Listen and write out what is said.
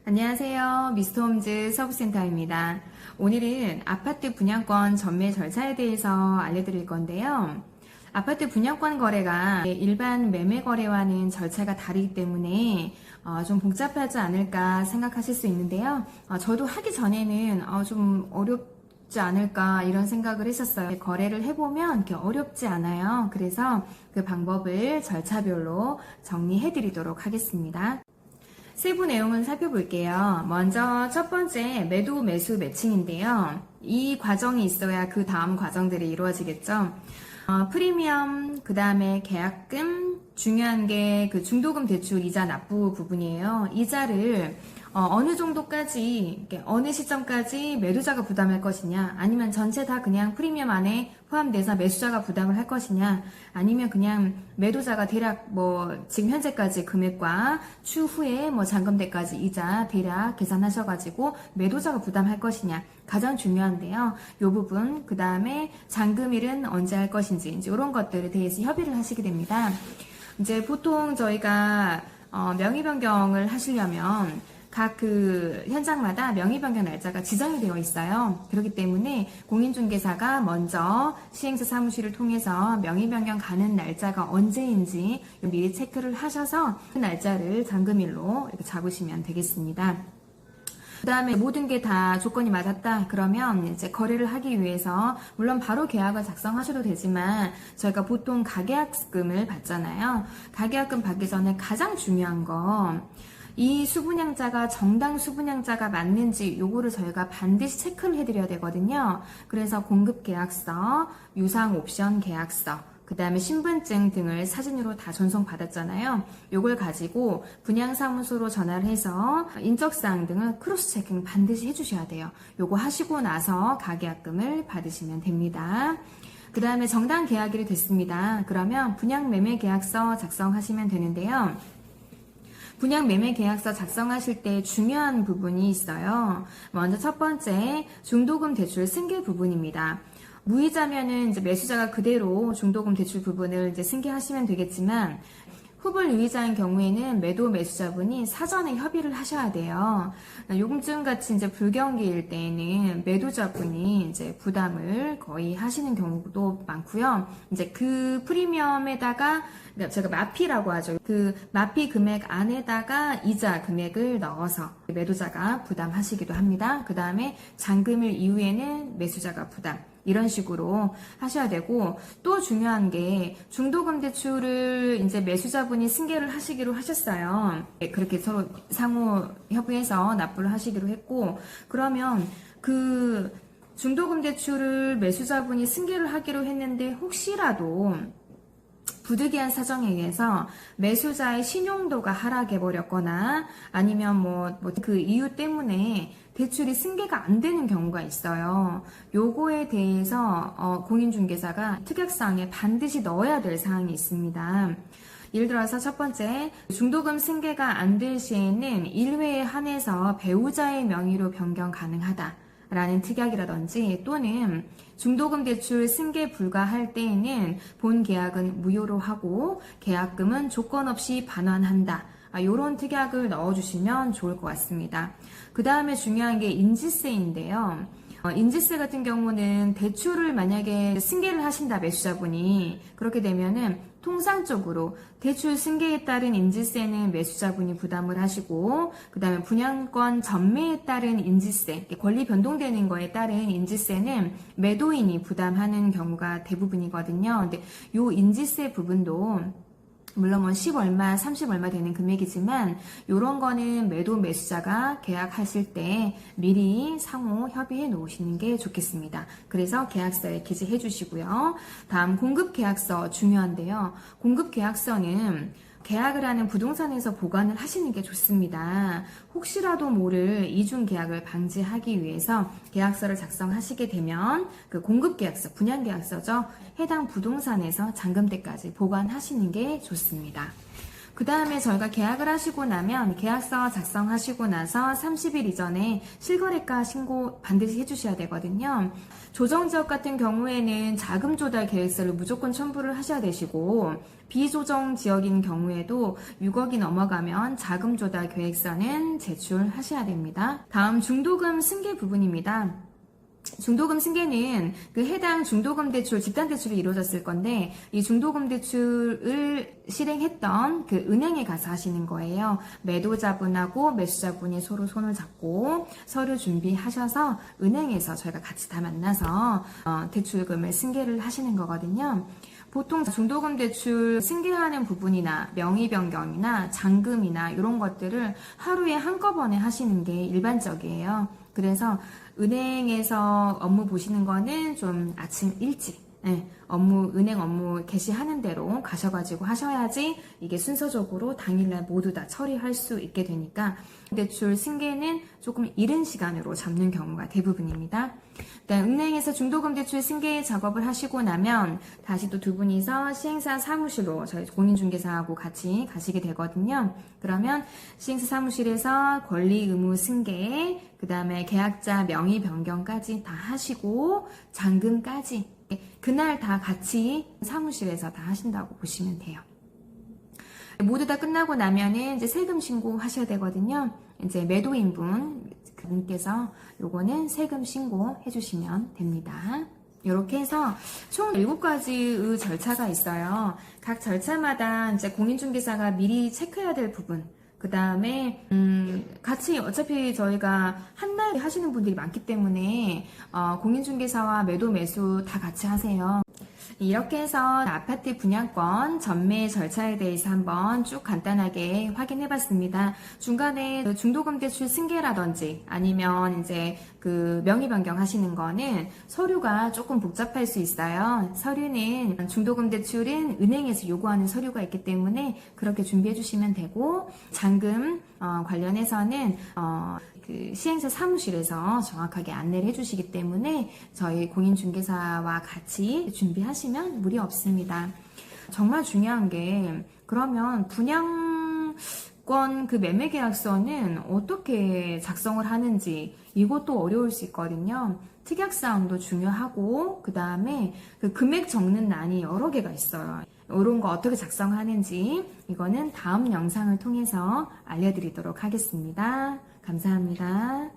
안녕하세요. 미스터홈즈 서브센터입니다. 오늘은 아파트 분양권 전매 절차에 대해서 알려드릴 건데요. 아파트 분양권 거래가 일반 매매 거래와는 절차가 다르기 때문에 좀 복잡하지 않을까 생각하실 수 있는데요. 저도 하기 전에는 좀 어렵지 않을까 이런 생각을 했었어요. 거래를 해보면 이렇게 어렵지 않아요. 그래서 그 방법을 절차별로 정리해 드리도록 하겠습니다. 세부 내용을 살펴볼게요. 먼저 첫 번째 매도 매수 매칭인데요. 이 과정이 있어야 그 다음 과정들이 이루어지겠죠. 프리미엄, 그 다음에 계약금, 중요한 게 그 중도금 대출 이자 납부 부분이에요. 이자를 어느 정도까지, 어느 시점까지 매도자가 부담할 것이냐, 아니면 전체 다 그냥 프리미엄 안에 포함돼서 매수자가 부담을 할 것이냐, 아니면 그냥 매도자가 대략 지금 현재까지 금액과 추후에 잔금대까지 이자 대략 계산하셔가지고 매도자가 부담할 것이냐, 가장 중요한데요. 이 부분, 그 다음에 잔금일은 언제 할 것인지, 이제 이런 것들에 대해서 협의를 하시게 됩니다. 이제 보통 저희가 명의 변경을 하시려면 각 그 현장마다 명의 변경 날짜가 지정이 되어 있어요. 그렇기 때문에 공인중개사가 먼저 시행사 사무실을 통해서 명의 변경 가는 날짜가 언제인지 미리 체크를 하셔서 그 날짜를 잔금일로 이렇게 잡으시면 되겠습니다. 그 다음에 모든 게 다 조건이 맞았다 그러면 이제 거래를 하기 위해서 물론 바로 계약을 작성하셔도 되지만 저희가 보통 가계약금을 받잖아요. 가계약금 받기 전에 가장 중요한 거 이 수분양자가 정당 수분양자가 맞는지 요거를 저희가 반드시 체크를 해드려야 되거든요. 그래서 공급계약서, 유상옵션 계약서, 그 다음에 신분증 등을 사진으로 다 전송받았잖아요. 요걸 가지고 분양사무소로 전화를 해서 인적사항 등을 크로스 체킹 반드시 해주셔야 돼요. 요거 하시고 나서 가계약금을 받으시면 됩니다. 그 다음에 정당 계약일이 됐습니다. 그러면 분양매매계약서 작성하시면 되는데요. 분양매매계약서 작성하실 때 중요한 부분이 있어요. 먼저 첫 번째, 중도금 대출 승계 부분입니다. 무이자면은 이제 매수자가 그대로 중도금 대출 부분을 이제 승계하시면 되겠지만, 후불 유이자인 경우에는 매도 매수자분이 사전에 협의를 하셔야 돼요. 요금증 같이 이제 불경기일 때에는 매도자분이 이제 부담을 거의 하시는 경우도 많고요. 이제 그 프리미엄에다가 제가 마피라고 하죠. 그 마피 금액 안에다가 이자 금액을 넣어서 매도자가 부담하시기도 합니다. 그 다음에 잔금일 이후에는 매수자가 부담. 이런 식으로 하셔야 되고, 또 중요한 게 중도금 대출을 이제 매수자분이 승계를 하시기로 하셨어요. 그렇게 서로 상호 협의해서 납부를 하시기로 했고, 그러면 그 중도금 대출을 매수자분이 승계를 하기로 했는데 혹시라도 부득이한 사정에 의해서 매수자의 신용도가 하락해 버렸거나 아니면 그 이유 때문에 대출이 승계가 안 되는 경우가 있어요. 요거에 대해서 공인중개사가 특약사항에 반드시 넣어야 될 사항이 있습니다. 예를 들어서 첫 번째, 중도금 승계가 안 될 시에는 1회에 한해서 배우자의 명의로 변경 가능하다 라는 특약이라든지, 또는 중도금 대출 승계 불가할 때에는 본 계약은 무효로 하고 계약금은 조건 없이 반환한다. 이런 특약을 넣어주시면 좋을 것 같습니다. 그 다음에 중요한 게 인지세인데요. 인지세 같은 경우는 대출을 만약에 승계를 하신다, 매수자분이. 그렇게 되면은 통상적으로 대출 승계에 따른 인지세는 매수자분이 부담을 하시고, 그 다음에 분양권 전매에 따른 인지세, 권리 변동되는 거에 따른 인지세는 매도인이 부담하는 경우가 대부분이거든요. 근데 요 인지세 부분도 물론 10 얼마, 30 얼마 되는 금액이지만 이런 거는 매도 매수자가 계약하실 때 미리 상호 협의해 놓으시는 게 좋겠습니다. 그래서 계약서에 기재해 주시고요. 다음 공급계약서 중요한데요. 공급계약서는 계약을 하는 부동산에서 보관을 하시는 게 좋습니다. 혹시라도 모를 이중계약을 방지하기 위해서 계약서를 작성하시게 되면 그 공급계약서, 분양계약서죠. 해당 부동산에서 잔금 때까지 보관하시는 게 좋습니다. 그 다음에 저희가 계약을 하시고 나면 계약서 작성하시고 나서 30일 이전에 실거래가 신고 반드시 해주셔야 되거든요. 조정지역 같은 경우에는 자금 조달 계획서를 무조건 첨부를 하셔야 되시고, 비조정 지역인 경우에도 6억이 넘어가면 자금 조달 계획서는 제출하셔야 됩니다. 다음 중도금 승계 부분입니다. 중도금 승계는 그 해당 중도금 대출, 집단 대출이 이루어졌을 건데, 이 중도금 대출을 실행했던 그 은행에 가서 하시는 거예요. 매도자분하고 매수자분이 서로 손을 잡고 서류 준비하셔서 은행에서 저희가 같이 다 만나서 대출금을 승계를 하시는 거거든요. 보통 중도금 대출 승계하는 부분이나 명의 변경이나 잔금이나 이런 것들을 하루에 한꺼번에 하시는 게 일반적이에요. 그래서 은행에서 업무 보시는 거는 좀 아침 일찍, 은행 업무 개시하는 대로 가셔가지고 하셔야지 이게 순서적으로 당일날 모두 다 처리할 수 있게 되니까 대출 승계는 조금 이른 시간으로 잡는 경우가 대부분입니다. 은행에서 중도금 대출 승계 작업을 하시고 나면 다시 또 두 분이서 시행사 사무실로 저희 공인중개사하고 같이 가시게 되거든요. 그러면 시행사 사무실에서 권리 의무 승계, 그 다음에 계약자 명의 변경까지 다 하시고 잔금까지 그날 다 같이 사무실에서 다 하신다고 보시면 돼요. 모두 다 끝나고 나면은 이제 세금 신고 하셔야 되거든요. 이제 매도인분 그분께서 요거는 세금 신고 해주시면 됩니다. 이렇게 해서 총 7가지의 절차가 있어요. 각 절차마다 이제 공인중개사가 미리 체크해야 될 부분, 그 다음에 같이 어차피 저희가 한날 하시는 분들이 많기 때문에 공인중개사와 매도 매수 다 같이 하세요. 이렇게 해서 아파트 분양권 전매 절차에 대해서 한번 쭉 간단하게 확인해 봤습니다. 중간에 중도금 대출 승계라든지 아니면 이제 그 명의 변경 하시는 거는 서류가 조금 복잡할 수 있어요. 서류는 중도금 대출은 은행에서 요구하는 서류가 있기 때문에 그렇게 준비해 주시면 되고, 잔금 관련해서는 그 시행사 사무실에서 정확하게 안내를 해주시기 때문에 저희 공인중개사와 같이 준비하시면 무리 없습니다. 정말 중요한 게, 그러면 분양권 그 매매계약서는 어떻게 작성을 하는지 이것도 어려울 수 있거든요. 특약사항도 중요하고, 그 다음에 그 금액 적는 란이 여러 개가 있어요. 이런 거 어떻게 작성하는지 이거는 다음 영상을 통해서 알려드리도록 하겠습니다. 감사합니다.